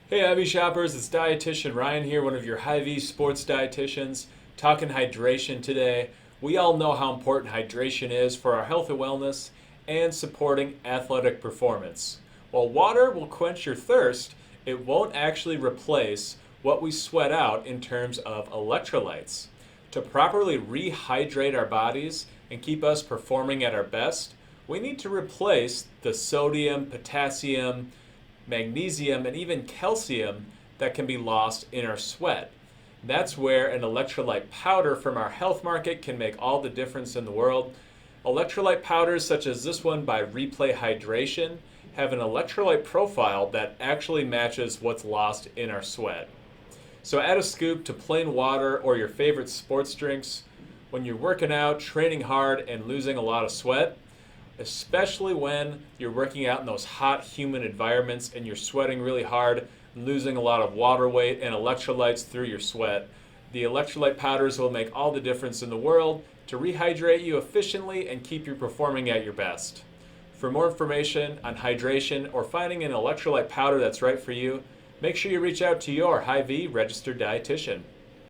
Hey Hy-Vee shoppers, it's dietitian Ryan here, one of your Hy-Vee sports dietitians, talking hydration today. We all know how important hydration is for our health and wellness and supporting athletic performance. While water will quench your thirst, it won't actually replace what we sweat out in terms of electrolytes. To properly rehydrate our bodies and keep us performing at our best, we need to replace the sodium, potassium, magnesium, and even calcium that can be lost in our sweat. That's where an electrolyte powder from our health market can make all the difference in the world. Electrolyte powders such as this one by Replay Hydration have an electrolyte profile that actually matches what's lost in our sweat. So add a scoop to plain water or your favorite sports drinks when you're working out, training hard, and losing a lot of sweat, especially when you're working out in those hot, humid environments and you're sweating really hard, losing a lot of water weight and electrolytes through your sweat. The electrolyte powders will make all the difference in the world to rehydrate you efficiently and keep you performing at your best. For more information on hydration or finding an electrolyte powder that's right for you, make sure you reach out to your Hy-Vee registered dietitian.